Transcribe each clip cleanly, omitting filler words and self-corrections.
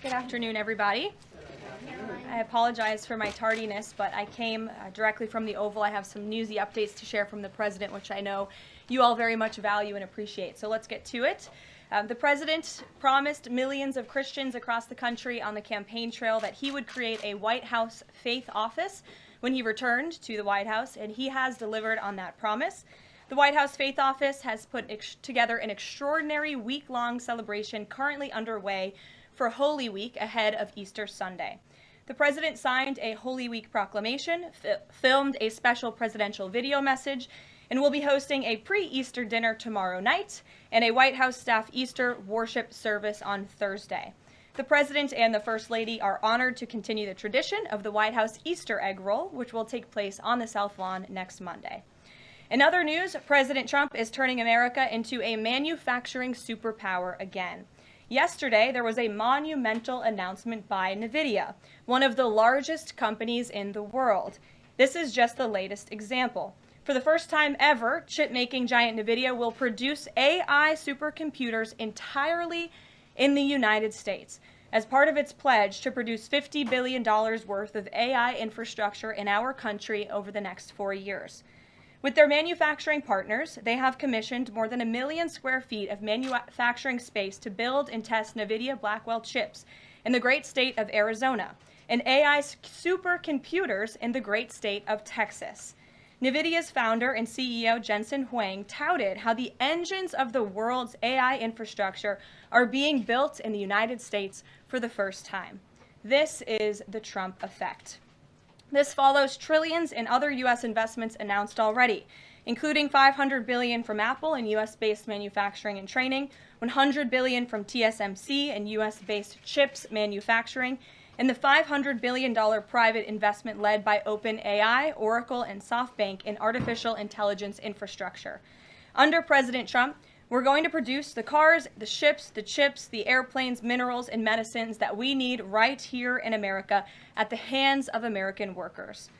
Good afternoon, everybody. I apologize for my tardiness, but I came directly from the Oval. I have some newsy updates to share from the President, which I know you all very much value and appreciate. So let's get to it. The President promised millions of Christians across the country on the campaign trail that he would create a White House faith office when he returned to the White House, and he has delivered on that promise. The White House Faith Office has put together an extraordinary week-long celebration currently underway for Holy Week ahead of Easter Sunday. The President signed a Holy Week proclamation, filmed a special presidential video message, and will be hosting a pre-Easter dinner tomorrow night and a White House staff Easter worship service on Thursday. The President and the First Lady are honored to continue the tradition of the White House Easter egg roll, which will take place on the South Lawn next Monday. In other news, President Trump is turning America into a manufacturing superpower again. Yesterday, there was a monumental announcement by NVIDIA, one of the largest companies in the world. This is just the latest example. For the first time ever, chip-making giant NVIDIA will produce AI supercomputers entirely in the United States as part of its pledge to produce $50 billion worth of AI infrastructure in our country over the next 4 years. With their manufacturing partners, they have commissioned more than 1 million square feet of manufacturing space to build and test NVIDIA Blackwell chips in the great state of Arizona and AI supercomputers in the great state of Texas. NVIDIA's founder and CEO Jensen Huang touted how the engines of the world's AI infrastructure are being built in the United States for the first time. This is the Trump effect. This follows trillions in other U.S. investments announced already, including $500 billion from Apple in U.S.-based manufacturing and training, $100 billion from TSMC and U.S.-based chips manufacturing, and the $500 billion private investment led by OpenAI, Oracle, and SoftBank in artificial intelligence infrastructure. Under President Trump, we're going to produce the cars, the ships, the chips, the airplanes, minerals, and medicines that we need right here in America at the hands of American workers.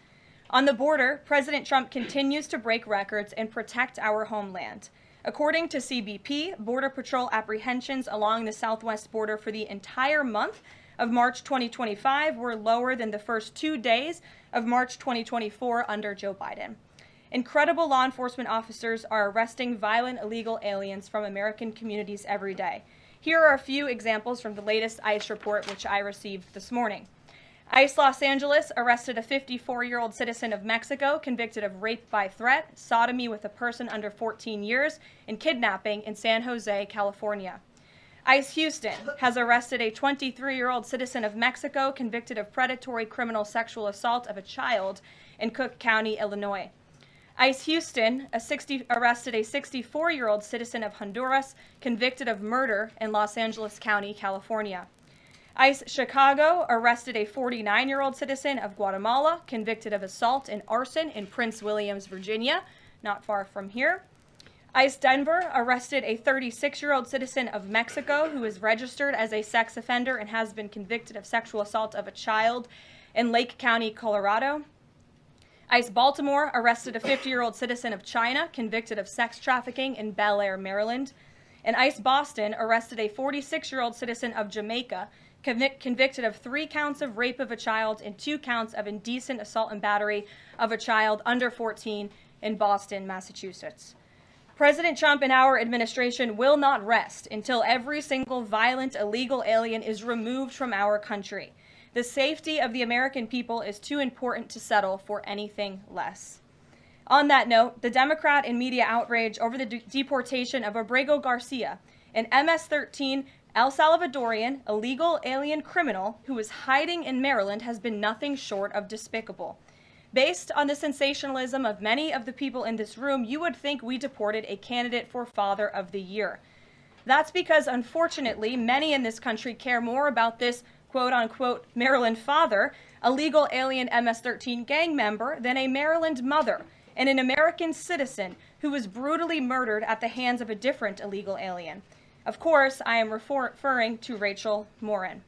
On the border, President Trump continues to break records and protect our homeland. According to CBP, Border Patrol apprehensions along the southwest border for the entire month of March 2025 were lower than the first 2 days of March 2024 under Joe Biden. Incredible law enforcement officers are arresting violent illegal aliens from American communities every day. Here are a few examples from the latest ICE report, which I received this morning. ICE Los Angeles arrested a 54-year-old citizen of Mexico convicted of rape by threat, sodomy with a person under 14 years, and kidnapping in San Jose, California. ICE Houston has arrested a 23-year-old citizen of Mexico convicted of predatory criminal sexual assault of a child in Cook County, Illinois. ICE Houston arrested a 64-year-old citizen of Honduras convicted of murder in Los Angeles County, California. ICE Chicago arrested a 49-year-old citizen of Guatemala convicted of assault and arson in Prince Williams, Virginia, not far from here. ICE Denver arrested a 36-year-old citizen of Mexico who is registered as a sex offender and has been convicted of sexual assault of a child in Lake County, Colorado. ICE Baltimore arrested a 50-year-old citizen of China convicted of sex trafficking in Bel Air, Maryland. And ICE Boston arrested a 46-year-old citizen of Jamaica convicted of 3 counts of rape of a child and 2 counts of indecent assault and battery of a child under 14 in Boston, Massachusetts. President Trump and our administration will not rest until every single violent illegal alien is removed from our country. The safety of the American people is too important to settle for anything less. On that note, the Democrat and media outrage over the deportation of Abrego Garcia, an MS-13 El Salvadorian illegal alien criminal who is hiding in Maryland, has been nothing short of despicable. Based on the sensationalism of many of the people in this room, you would think we deported a candidate for Father of the Year. That's because, unfortunately, many in this country care more about this quote-unquote Maryland father, a legal alien MS-13 gang member, than a Maryland mother and an American citizen who was brutally murdered at the hands of a different illegal alien. Of course, I am referring to Rachel Morin.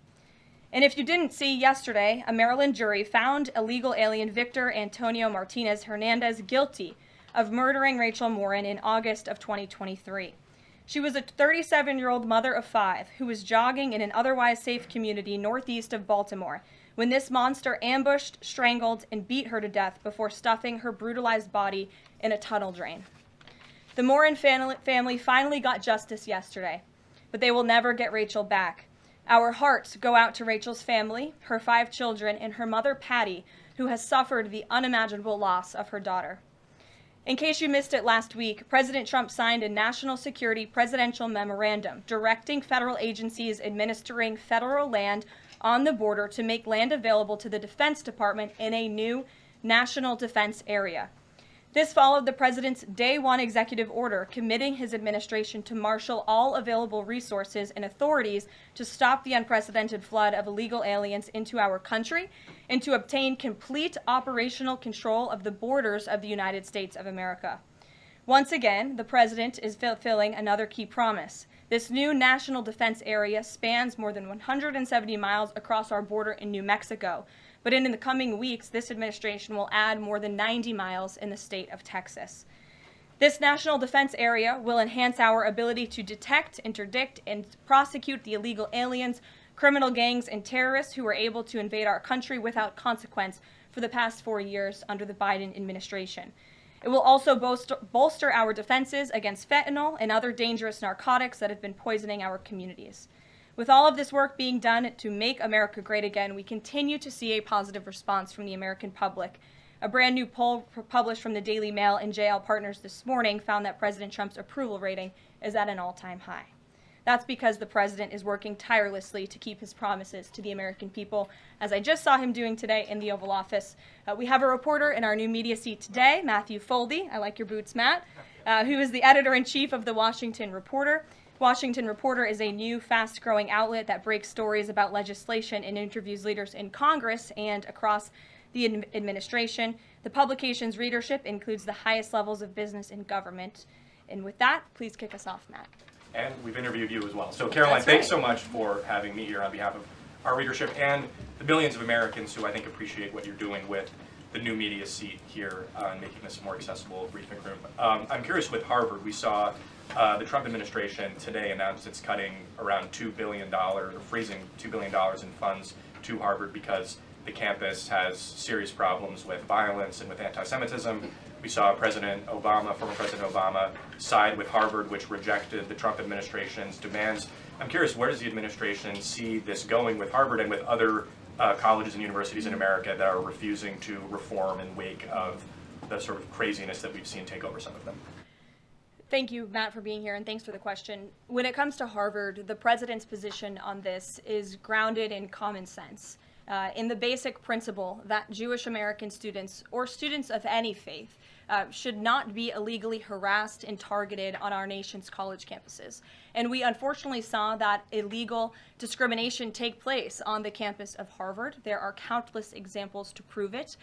And if you didn't see yesterday, a Maryland jury found illegal alien Victor Antonio Martinez Hernandez guilty of murdering Rachel Morin in August of 2023. She was a 37-year-old mother of 5 who was jogging in an otherwise safe community northeast of Baltimore when this monster ambushed, strangled, and beat her to death before stuffing her brutalized body in a tunnel drain. The Morin family finally got justice yesterday, but they will never get Rachel back. Our hearts go out to Rachel's family, her 5 children, and her mother, Patty, who has suffered the unimaginable loss of her daughter. In case you missed it last week, President Trump signed a national security presidential memorandum directing federal agencies administering federal land on the border to make land available to the Defense Department in a new national defense area. This followed the president's Day 1 executive order committing his administration to marshal all available resources and authorities to stop the unprecedented flood of illegal aliens into our country and to obtain complete operational control of the borders of the United States of America. Once again, the president is fulfilling another key promise. This new national defense area spans more than 170 miles across our border in New Mexico. But in the coming weeks, this administration will add more than 90 miles in the state of Texas. This national defense area will enhance our ability to detect, interdict, and prosecute the illegal aliens, criminal gangs, and terrorists who were able to invade our country without consequence for the past 4 years under the Biden administration. It will also bolster our defenses against fentanyl and other dangerous narcotics that have been poisoning our communities. With all of this work being done to make America great again, we continue to see a positive response from the American public. A brand new poll published from the Daily Mail and JL Partners this morning found that President Trump's approval rating is at an all-time high. That's because the president is working tirelessly to keep his promises to the American people, as I just saw him doing today in the Oval Office. We have a reporter in our new media seat today, Matthew Foldy. I like your boots, Matt, who is the editor-in-chief of the Washington Reporter. Washington Reporter is a new, fast-growing outlet that breaks stories about legislation and interviews leaders in Congress and across the administration. The publication's readership includes the highest levels of business and government. And with that, please kick us off, Matt. And we've interviewed you as well. So Caroline, thanks so much for having me here on behalf of our readership and the millions of Americans who I think appreciate what you're doing with the new media seat here and making this a more accessible briefing room. I'm curious with Harvard, we saw the Trump administration today announced it's cutting around $2 billion, or freezing $2 billion in funds to Harvard because the campus has serious problems with violence and with anti-Semitism. We saw President Obama, former President Obama, side with Harvard, which rejected the Trump administration's demands. I'm curious, where does the administration see this going with Harvard and with other colleges and universities in America that are refusing to reform in wake of the sort of craziness that we've seen take over some of them? Thank you, Matt, for being here, and thanks for the question. When it comes to Harvard, the president's position on this is grounded in common sense, in the basic principle that Jewish American students, or students of any faith, should not be illegally harassed and targeted on our nation's college campuses. And we unfortunately saw that illegal discrimination take place on the campus of Harvard. There are countless examples to prove it,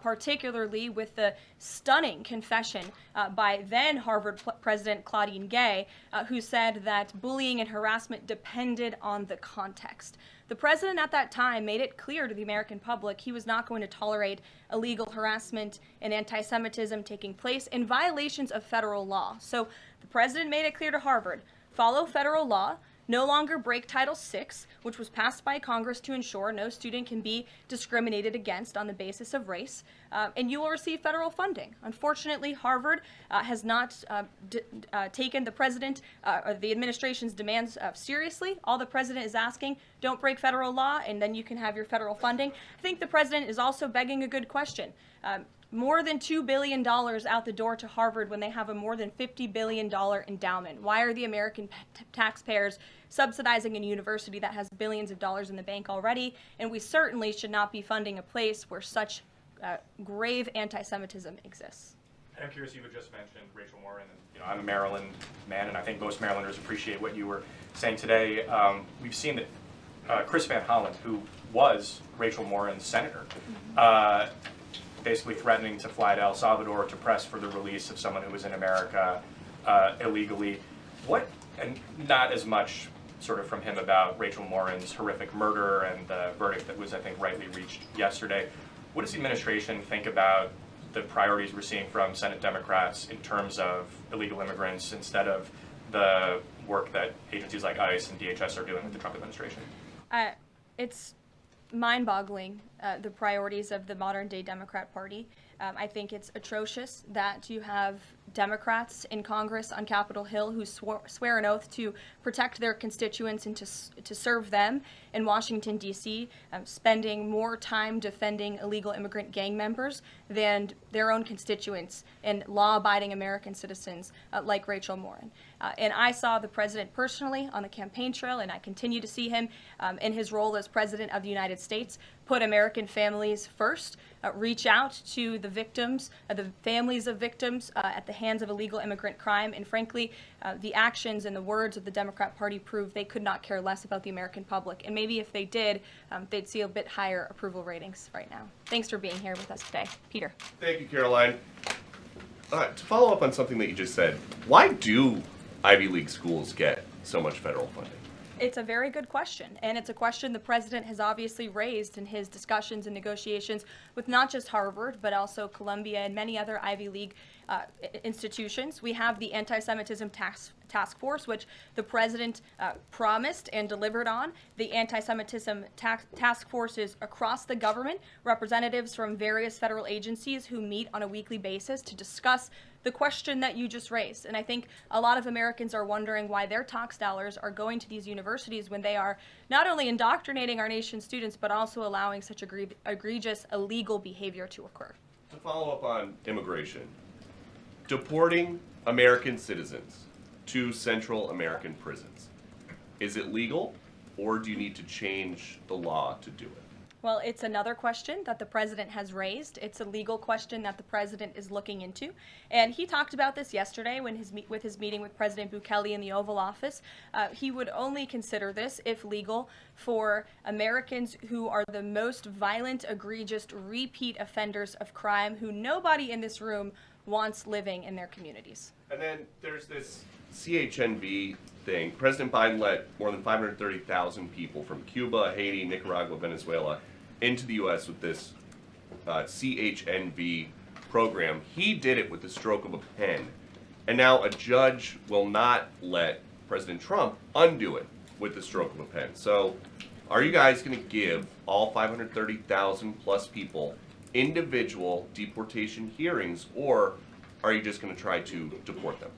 particularly with the stunning confession by then Harvard President Claudine Gay, who said that bullying and harassment depended on the context. The president at that time made it clear to the American public he was not going to tolerate illegal harassment and anti-Semitism taking place in violations of federal law. So the president made it clear to Harvard, follow federal law, no longer break Title VI, which was passed by Congress to ensure no student can be discriminated against on the basis of race, and you will receive federal funding. Unfortunately, Harvard has not taken the president or the administration's demands seriously. All the president is asking, don't break federal law, and then you can have your federal funding. I think the president is also begging a good question. More than $2 billion out the door to Harvard when they have a more than $50 billion endowment. Why are the American taxpayers subsidizing a university that has billions of dollars in the bank already? And we certainly should not be funding a place where such grave anti-Semitism exists. And I'm curious, you had just mentioned Rachel Morin, and I'm a Maryland man, and I think most Marylanders appreciate what you were saying today. We've seen that Chris Van Hollen, who was Rachel Morin's senator, basically threatening to fly to El Salvador to press for the release of someone who was in America illegally. And not as much sort of from him about Rachel Morin's horrific murder and the verdict that was, I think, rightly reached yesterday. What does the administration think about the priorities we're seeing from Senate Democrats in terms of illegal immigrants instead of the work that agencies like ICE and DHS are doing with the Trump administration? It's mind-boggling, the priorities of the modern-day Democrat Party. I think it's atrocious that you have Democrats in Congress on Capitol Hill who swear an oath to protect their constituents and to serve them in Washington, D.C., spending more time defending illegal immigrant gang members than their own constituents and law-abiding American citizens like Rachel Morin. And I saw the president personally on the campaign trail, and I continue to see him in his role as president of the United States, put American families first, reach out to the victims, the families of victims at the hands of illegal immigrant crime, and frankly, the actions and the words of the Democrat Party prove they could not care less about the American public. And maybe if they did, they'd see a bit higher approval ratings right now. Thanks for being here with us today. Peter. Thank you, Caroline. To follow up on something that you just said, why do Ivy League schools get so much federal funding? It's a very good question, and it's a question the president has obviously raised in his discussions and negotiations with not just Harvard, but also Columbia and many other Ivy League institutions. We have the Anti-Semitism Task Force, which the president promised and delivered on. The Anti-Semitism Task Force is across the government, representatives from various federal agencies who meet on a weekly basis to discuss the question that you just raised. And I think a lot of Americans are wondering why their tax dollars are going to these universities when they are not only indoctrinating our nation's students, but also allowing such egregious illegal behavior to occur. To follow up on immigration, deporting American citizens to Central American prisons, is it legal, or do you need to change the law to do it? Well, it's another question that the president has raised. It's a legal question that the president is looking into. And he talked about this yesterday when with his meeting with President Bukele in the Oval Office. He would only consider this, if legal, for Americans who are the most violent, egregious, repeat offenders of crime who nobody in this room wants living in their communities. And then there's this CHNV thing. President Biden let more than 530,000 people from Cuba, Haiti, Nicaragua, Venezuela into the U.S. with this CHNV program. He did it with the stroke of a pen. And now a judge will not let President Trump undo it with the stroke of a pen. So are you guys going to give all 530,000 plus people individual deportation hearings, or are you just going to try to deport them?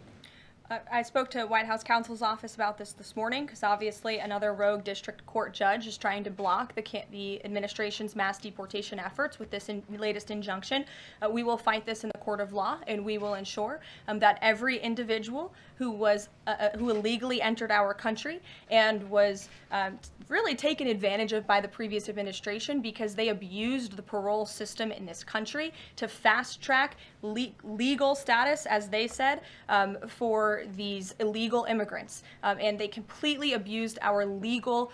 I spoke to White House counsel's office about this morning because obviously another rogue district court judge is trying to block the administration's mass deportation efforts with this latest injunction. We will fight this in the court of law, and we will ensure that every individual who illegally entered our country and was really taken advantage of by the previous administration because they abused the parole system in this country to fast track legal status, as they said, for these illegal immigrants. And they completely abused our legal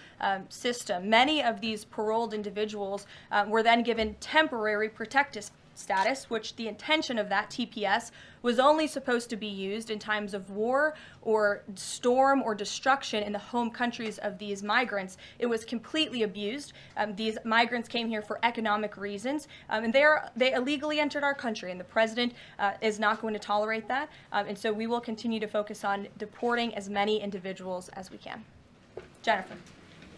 system. Many of these paroled individuals were then given temporary protective status, which the intention of that TPS was only supposed to be used in times of war or storm or destruction in the home countries of these migrants. It was completely abused. These migrants came here for economic reasons, and they illegally entered our country, and the president is not going to tolerate that. And so we will continue to focus on deporting as many individuals as we can. Jennifer.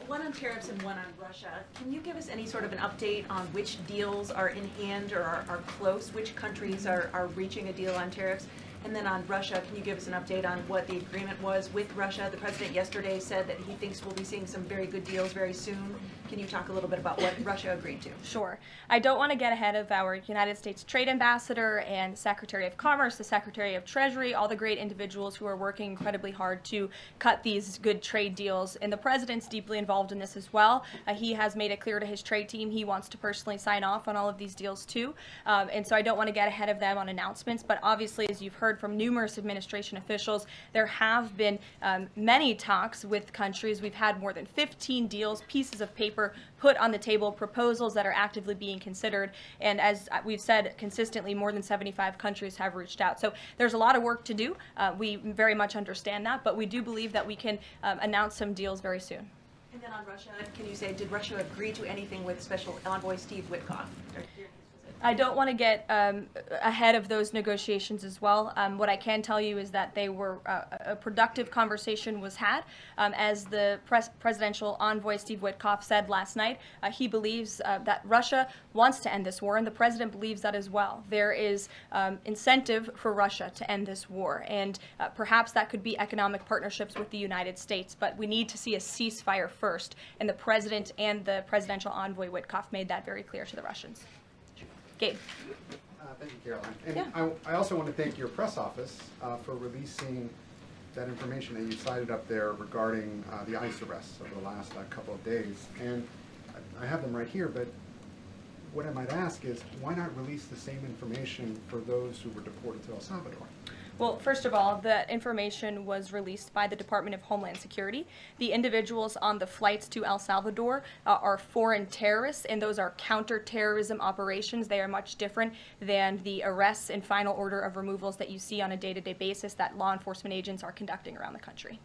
One on tariffs and one on Russia. Can you give us any sort of an update on which deals are in hand or are close? Which countries are reaching a deal on tariffs? And then on Russia, can you give us an update on what the agreement was with Russia? The president yesterday said that he thinks we'll be seeing some very good deals very soon. Can you talk a little bit about what Russia agreed to? Sure. I don't want to get ahead of our United States Trade Ambassador and Secretary of Commerce, the Secretary of Treasury, all the great individuals who are working incredibly hard to cut these good trade deals. And the president's deeply involved in this as well. He has made it clear to his trade team he wants to personally sign off on all of these deals too. And so I don't want to get ahead of them on announcements, but obviously, as you've heard from numerous administration officials, there have been many talks with countries. We've had more than 15 deals, pieces of paper put on the table, proposals that are actively being considered. And as we've said consistently, more than 75 countries have reached out. So there's a lot of work to do. We very much understand that, but we do believe that we can announce some deals very soon. And then on Russia, can you say, did Russia agree to anything with Special Envoy Steve Witkoff? I don't want to get ahead of those negotiations as well. What I can tell you is that they were a productive conversation was had. As the presidential envoy Steve Witkoff said last night, he believes that Russia wants to end this war, and the president believes that as well. There is incentive for Russia to end this war, and perhaps that could be economic partnerships with the United States, but we need to see a ceasefire first, and the president and the presidential envoy Witkoff made that very clear to the Russians. Gabe. Thank you, Caroline. And Yeah. I also want to thank your press office for releasing that information that you cited up there regarding the ICE arrests over the last couple of days. And I have them right here, but what I might ask is, why not release the same information for those who were deported to El Salvador? Well, first of all, the information was released by the Department of Homeland Security. The individuals on the flights to El Salvador are foreign terrorists, and those are counterterrorism operations. They are much different than the arrests and final order of removals that you see on a day-to-day basis that law enforcement agents are conducting around the country.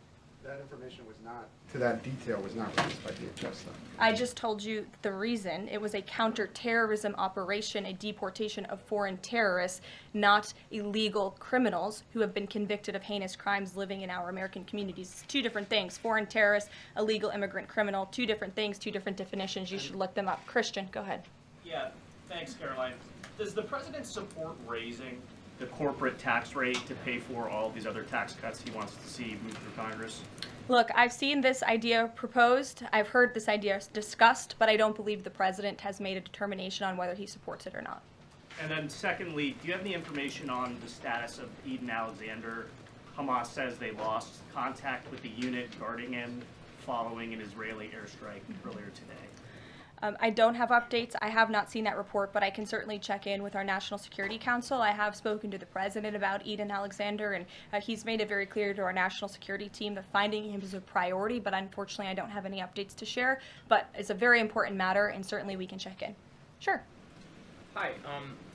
That information was not, to that detail, was not released by DHS, though. I just told you the reason. It was a counterterrorism operation, a deportation of foreign terrorists, not illegal criminals who have been convicted of heinous crimes living in our American communities. It's two different things. Foreign terrorist, illegal immigrant criminal, two different things, two different definitions. You should look them up. Christian, go ahead. Yeah, thanks, Caroline. Does the president support raising the corporate tax rate to pay for all these other tax cuts he wants to see move through Congress? Look, I've seen this idea proposed. I've heard this idea discussed, but I don't believe the president has made a determination on whether he supports it or not. And then secondly, do you have any information on the status of Eden Alexander? Hamas says they lost contact with the unit guarding him following an Israeli airstrike earlier today. I don't have updates. I have not seen that report, but I can certainly check in with our National Security Council. I have spoken to the president about Eden Alexander, and he's made it very clear to our national security team that finding him is a priority, but unfortunately I don't have any updates to share. But it's a very important matter, and certainly we can check in. Sure. Hi.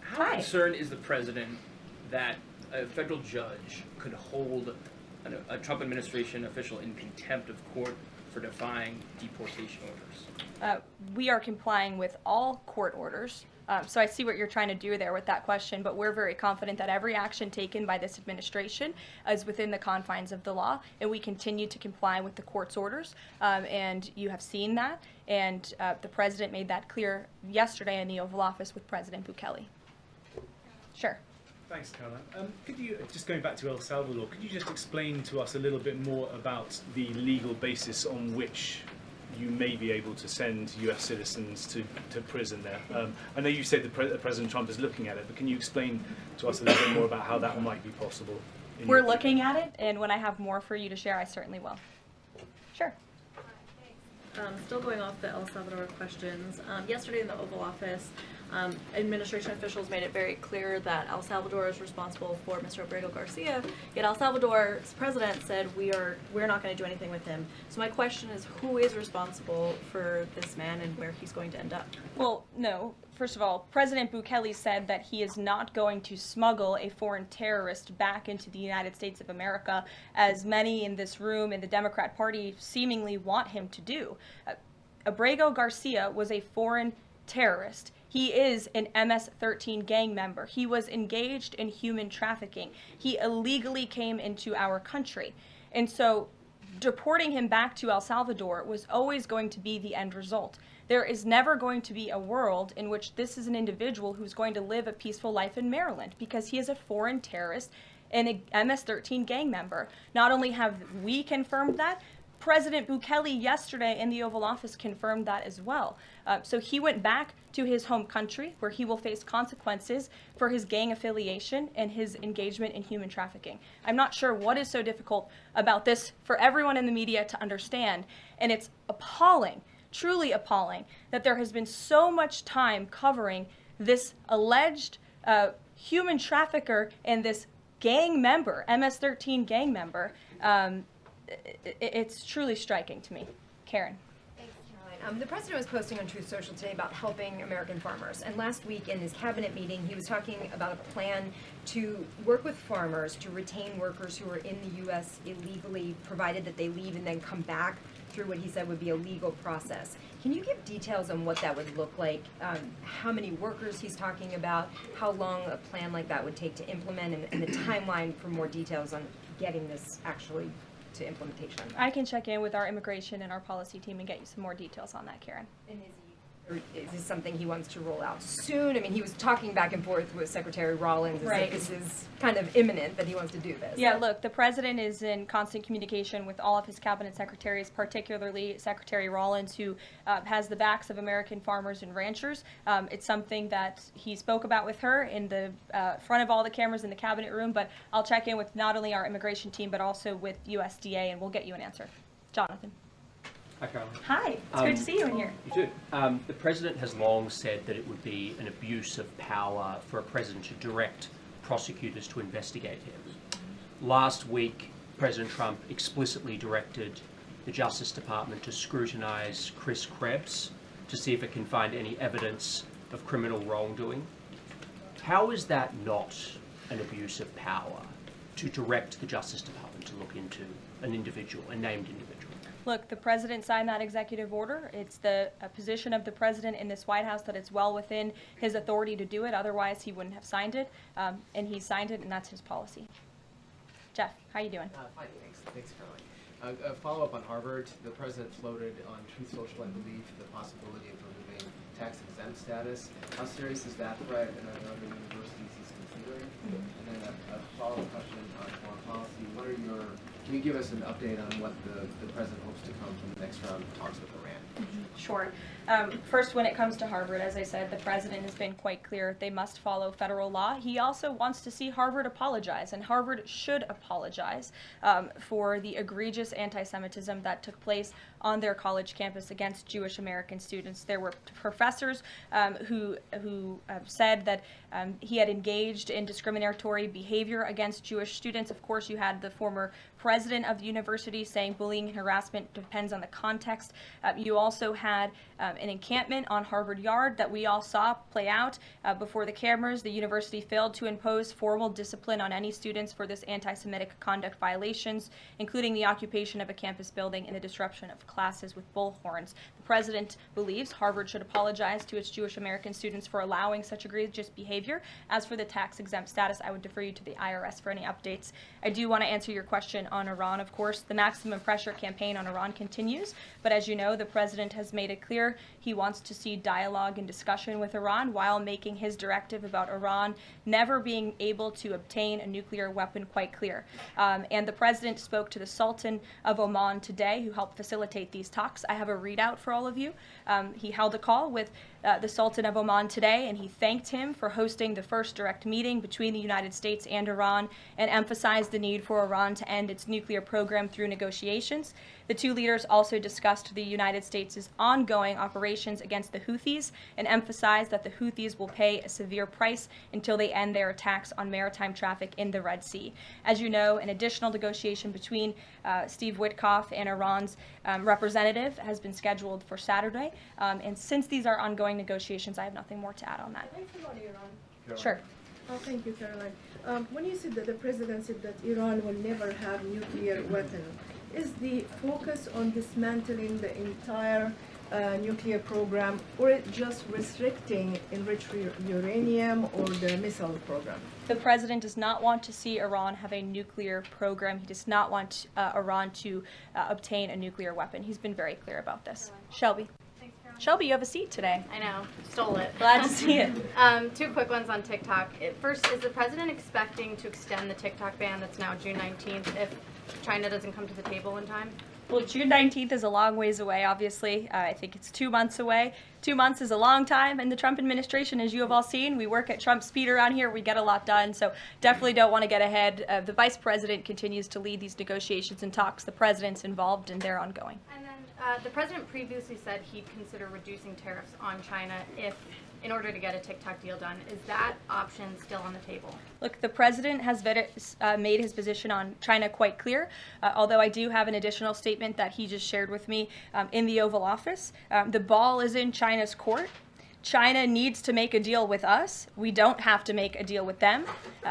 How concerned is the president that a federal judge could hold a Trump administration official in contempt of court for defying deportation orders? We are complying with all court orders. So I see what you're trying to do there with that question, but we're very confident that every action taken by this administration is within the confines of the law, and we continue to comply with the court's orders. And you have seen that, and the president made that clear yesterday in the Oval Office with President Bukele. Sure. Thanks, Caroline. Could you, just going back to El Salvador, could you just explain to us a little bit more about the legal basis on which you may be able to send US citizens to prison there? I know you said that President Trump is looking at it, but can you explain to us a little bit more about how that might be possible? We're looking at it, and when I have more for you to share, I certainly will. Sure. Still going off the El Salvador questions, yesterday in the Oval Office, administration officials made it very clear that El Salvador is responsible for Mr. Abrego Garcia, yet El Salvador's president said we're not going to do anything with him. So my question is, who is responsible for this man and where he's going to end up? Well, no. First of all, President Bukele said that he is not going to smuggle a foreign terrorist back into the United States of America, as many in this room in the Democrat Party seemingly want him to do. Abrego Garcia was a foreign terrorist. He is an MS-13 gang member. He was engaged in human trafficking. He illegally came into our country. And so deporting him back to El Salvador was always going to be the end result. There is never going to be a world in which this is an individual who's going to live a peaceful life in Maryland, because he is a foreign terrorist and a MS-13 gang member. Not only have we confirmed that, President Bukele yesterday in the Oval Office confirmed that as well. So he went back to his home country, where he will face consequences for his gang affiliation and his engagement in human trafficking. I'm not sure what is so difficult about this for everyone in the media to understand, and it's appalling, truly appalling, that there has been so much time covering this alleged human trafficker and this gang member, MS-13 gang member. It's truly striking to me. Karen. Thanks, Caroline. The president was posting on Truth Social today about helping American farmers. And last week in his cabinet meeting, he was talking about a plan to work with farmers to retain workers who are in the U.S. illegally, provided that they leave and then come back through what he said would be a legal process. Can you give details on what that would look like? How many workers he's talking about? How long a plan like that would take to implement, and the timeline for more details on getting this actually to implementation? I can check in with our immigration and our policy team and get you some more details on that, Karen. And is this something he wants to roll out soon? I mean, he was talking back and forth with Secretary Rollins. Right. This is kind of imminent that he wants to do this. Yeah, look, the president is in constant communication with all of his cabinet secretaries, particularly Secretary Rollins, who has the backs of American farmers and ranchers. It's something that he spoke about with her in the front of all the cameras in the cabinet room, but I'll check in with not only our immigration team, but also with USDA, and we'll get you an answer. Jonathan. Hi, Caroline. Hi, it's great to see you in here. You too. The President has long said that it would be an abuse of power for a President to direct prosecutors to investigate him. Last week, President Trump explicitly directed the Justice Department to scrutinize Chris Krebs to see if it can find any evidence of criminal wrongdoing. How is that not an abuse of power to direct the Justice Department to look into an individual, a named individual? Look, the president signed that executive order. It's the position of the president in this White House that it's well within his authority to do it. Otherwise, he wouldn't have signed it. And he signed it, and that's his policy. Jeff, how you doing? Fine, thanks, Caroline. A follow-up on Harvard. The president floated on Truth Social, I believe, the possibility of removing tax-exempt status. How serious is that threat, and are there other universities he's considering? And then a follow-up question on foreign policy. What are your Can you give us an update on what the president hopes to come from the next round of talks with Iran? Sure. First, when it comes to Harvard, as I said, the president has been quite clear they must follow federal law. He also wants to see Harvard apologize, and Harvard should apologize for the egregious anti-Semitism that took place on their college campus against Jewish American students. There were professors who said that he had engaged in discriminatory behavior against Jewish students. Of course, you had the former president of the university saying bullying and harassment depends on the context. You also had an encampment on Harvard Yard that we all saw play out before the cameras. The university failed to impose formal discipline on any students for this anti-Semitic conduct violations, including the occupation of a campus building and the disruption of classes with bullhorns. The president believes Harvard should apologize to its Jewish American students for allowing such egregious behavior. As for the tax-exempt status, I would defer you to the IRS for any updates. I do want to answer your question on Iran, of course. The maximum pressure campaign on Iran continues, but as you know, the president has made it clear he wants to see dialogue and discussion with Iran while making his directive about Iran never being able to obtain a nuclear weapon quite clear. And the president spoke to the Sultan of Oman today, who helped facilitate these talks. I have a readout for all of you. He held a call with the Sultan of Oman today, and he thanked him for hosting the first direct meeting between the United States and Iran and emphasized the need for Iran to end its nuclear program through negotiations. The two leaders also discussed the United States' ongoing operations against the Houthis and emphasized that the Houthis will pay a severe price until they end their attacks on maritime traffic in the Red Sea. As you know, an additional negotiation between Steve Witkoff and Iran's representative has been scheduled for Saturday. And since these are ongoing negotiations, I have nothing more to add on that. Can I follow Iran? Sure. Oh, thank you, Caroline. When you said that the president said that Iran will never have nuclear weapon, is the focus on dismantling the entire nuclear program, or it just restricting enriched uranium or the missile program? The president does not want to see Iran have a nuclear program. He does not want Iran to obtain a nuclear weapon. He's been very clear about this. Shelby. Shelby, you have a seat today. I know, stole it. Glad to see it. Two quick ones on TikTok. First, is the president expecting to extend the TikTok ban that's now June 19th if China doesn't come to the table in time? Well, June 19th is a long ways away, obviously. I think it's 2 months away. 2 months is a long time, and the Trump administration, as you have all seen, we work at Trump speed around here. We get a lot done, so definitely don't want to get ahead. The vice president continues to lead these negotiations and talks. The president's involved, and they're ongoing. And then the president previously said he'd consider reducing tariffs on China in order to get a TikTok deal done. Is that option still on the table? Look, the president has made his position on China quite clear, although I do have an additional statement that he just shared with me in the Oval Office. The ball is in China's court. China needs to make a deal with us. We don't have to make a deal with them.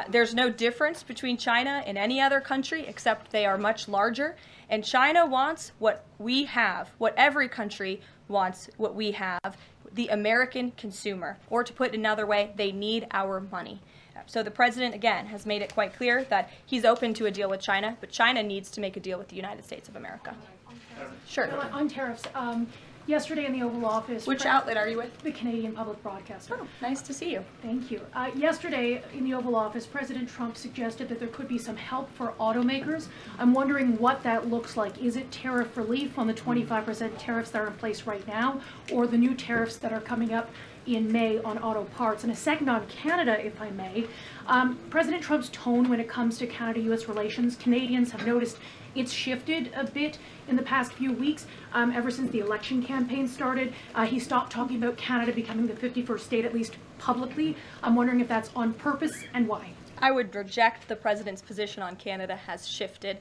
There's no difference between China and any other country except they are much larger. And China wants what we have, what every country wants what we have, the American consumer. Or to put it another way, they need our money. So the president, again, has made it quite clear that he's open to a deal with China, but China needs to make a deal with the United States of America. Sure. On tariffs, yesterday in the Oval Office... Which outlet are you with? The Canadian Public Broadcaster. Oh, nice to see you. Thank you. Yesterday in the Oval Office, President Trump suggested that there could be some help for automakers. I'm wondering what that looks like. Is it tariff relief on the 25% tariffs that are in place right now, or the new tariffs that are coming up in May on auto parts? And a second on Canada, if I may. President Trump's tone when it comes to Canada-U.S. relations, Canadians have noticed it's shifted a bit in the past few weeks. Ever since the election campaign started, he stopped talking about Canada becoming the 51st state, at least publicly. I'm wondering if that's on purpose and why. I would reject the president's position on Canada has shifted.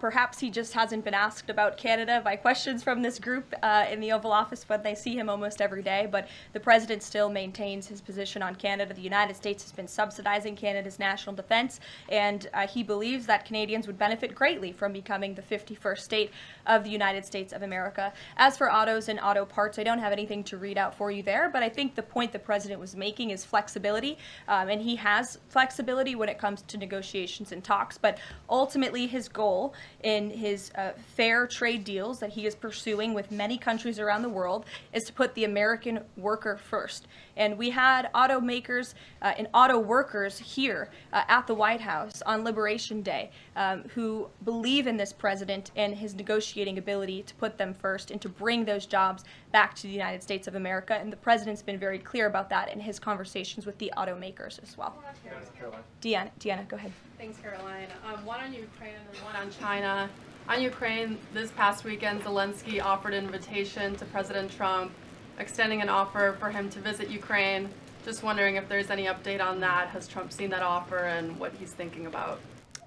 Perhaps he just hasn't been asked about Canada by questions from this group in the Oval Office, but they see him almost every day. But the president still maintains his position on Canada. The United States has been subsidizing Canada's national defense, and he believes that Canadians would benefit greatly from becoming the 51st state of the United States of America. As for autos and auto parts, I don't have anything to read out for you there, but I think the point the president was making is flexibility, and he has flexibility when it comes to negotiations and talks, but ultimately his goal in his fair trade deals that he is pursuing with many countries around the world is to put the American worker first. And we had automakers and auto workers here at the White House on Liberation Day who believe in this president and his negotiating ability to put them first and to bring those jobs back to the United States of America. And the president's been very clear about that in his conversations with the automakers as well. Deanna, go ahead. Thanks, Caroline. One on Ukraine and one on China. On Ukraine, this past weekend, Zelensky offered an invitation to President Trump, extending an offer for him to visit Ukraine. Just wondering if there's any update on that. Has Trump seen that offer and what he's thinking about?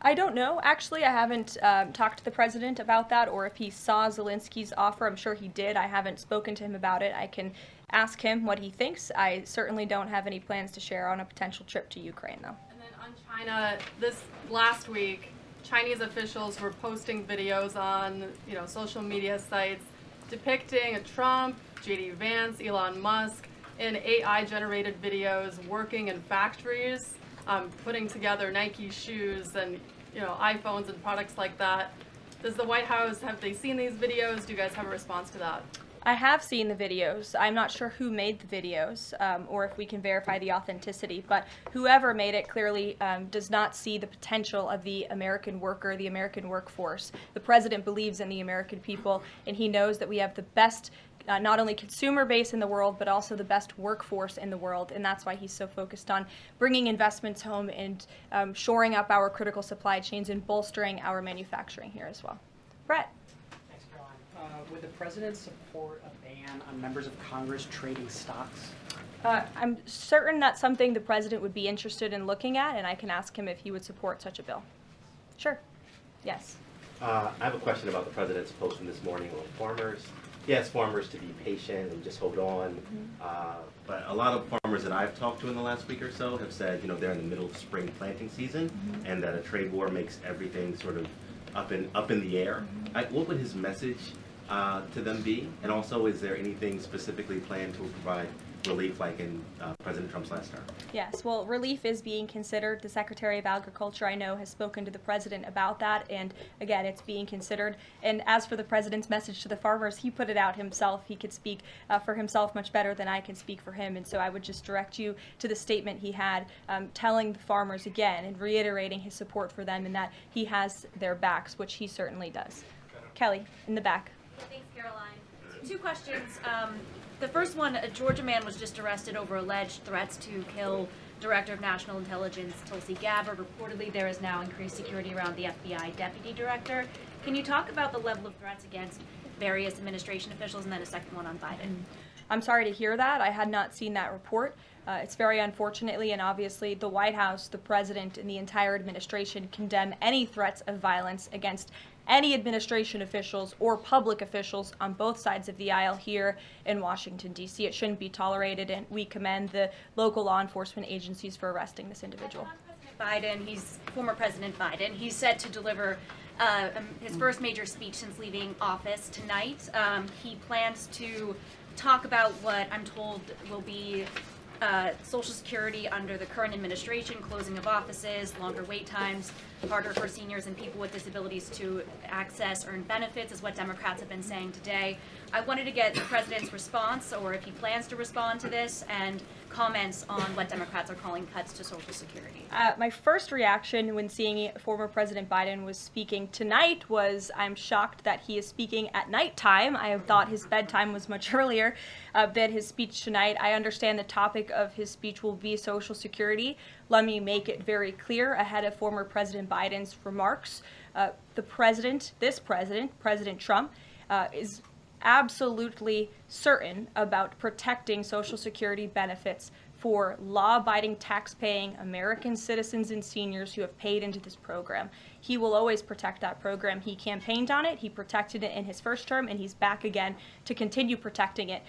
I don't know. Actually, I haven't talked to the president about that, or if he saw Zelensky's offer. I'm sure he did. I haven't spoken to him about it. I can ask him what he thinks. I certainly don't have any plans to share on a potential trip to Ukraine, though. And then on China, this last week, Chinese officials were posting videos on, social media sites depicting a Trump, J.D. Vance, Elon Musk, in AI-generated videos working in factories, putting together Nike shoes and iPhones and products like that. Does the White House, have they seen these videos? Do you guys have a response to that? I have seen the videos. I'm not sure who made the videos or if we can verify the authenticity, but whoever made it clearly does not see the potential of the American worker, the American workforce. The president believes in the American people, and he knows that we have the best not only consumer base in the world, but also the best workforce in the world, and that's why he's so focused on bringing investments home and shoring up our critical supply chains and bolstering our manufacturing here as well. Brett. Thanks, Caroline. Would the president support a ban on members of Congress trading stocks? I'm certain that's something the president would be interested in looking at, and I can ask him if he would support such a bill. Sure. Yes. I have a question about the president's post from this morning on farmers. He asked farmers to be patient and just hold on. But a lot of farmers that I've talked to in the last week or so have said, they're in the middle of spring planting season, and that a trade war makes everything sort of up in the air. What would his message to them be? And also, is there anything specifically planned to provide relief like in President Trump's last term? Yes, well, relief is being considered. The Secretary of Agriculture, I know, has spoken to the president about that, and again, it's being considered. And as for the president's message to the farmers, he put it out himself. He could speak for himself much better than I can speak for him, and so I would just direct you to the statement he had telling the farmers again and reiterating his support for them and that he has their backs, which he certainly does. Kelly, in the back. Thanks, Caroline. Two questions. The first one, a Georgia man was just arrested over alleged threats to kill Director of National Intelligence Tulsi Gabbard. Reportedly, there is now increased security around the FBI Deputy Director. Can you talk about the level of threats against various administration officials, and then a second one on Biden? I'm sorry to hear that. I had not seen that report. It's very unfortunately, and obviously the White House, the president, and the entire administration condemn any threats of violence against any administration officials or public officials on both sides of the aisle here in Washington, D.C. It shouldn't be tolerated, and we commend the local law enforcement agencies for arresting this individual. Former President Biden, he's set to deliver his first major speech since leaving office tonight. He plans to talk about what I'm told will be Social Security under the current administration, closing of offices, longer wait times, harder for seniors and people with disabilities to access earned benefits, is what Democrats have been saying today. I wanted to get the president's response, or if he plans to respond to this, and comments on what Democrats are calling cuts to Social Security. My first reaction when seeing former President Biden was speaking tonight was, I'm shocked that he is speaking at nighttime. I thought his bedtime was much earlier than his speech tonight. I understand the topic of his speech will be Social Security. Let me make it very clear ahead of former President Biden's remarks. President Trump, is absolutely certain about protecting Social Security benefits for law-abiding, tax-paying American citizens and seniors who have paid into this program. He will always protect that program. He campaigned on it, he protected it in his first term, and he's back again to continue protecting it.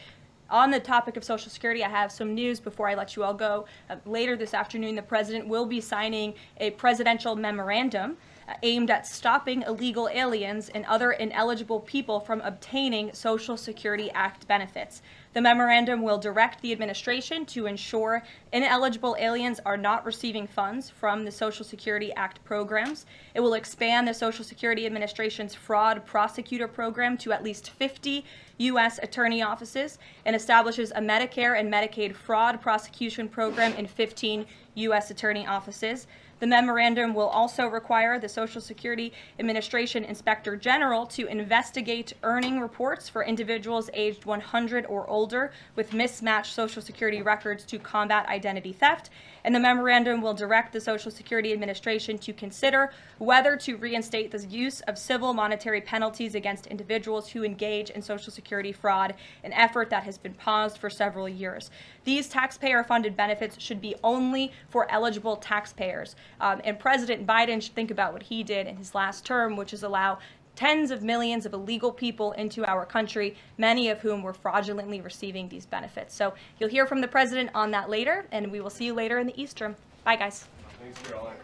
On the topic of Social Security, I have some news before I let you all go. Later this afternoon, the president will be signing a presidential memorandum aimed at stopping illegal aliens and other ineligible people from obtaining Social Security Act benefits. The memorandum will direct the administration to ensure ineligible aliens are not receiving funds from the Social Security Act programs. It will expand the Social Security Administration's fraud prosecutor program to at least 50 U.S. attorney offices and establishes a Medicare and Medicaid fraud prosecution program in 15 U.S. attorney offices. The memorandum will also require the Social Security Administration Inspector General to investigate earning reports for individuals aged 100 or older with mismatched Social Security records to combat identity theft. And the memorandum will direct the Social Security Administration to consider whether to reinstate the use of civil monetary penalties against individuals who engage in Social Security fraud, an effort that has been paused for several years. These taxpayer-funded benefits should be only for eligible taxpayers. And President Biden should think about what he did in his last term, which is allow tens of millions of illegal people into our country, many of whom were fraudulently receiving these benefits. So you'll hear from the president on that later, and we will see you later in the East Room. Bye, guys. Thanks, Caroline.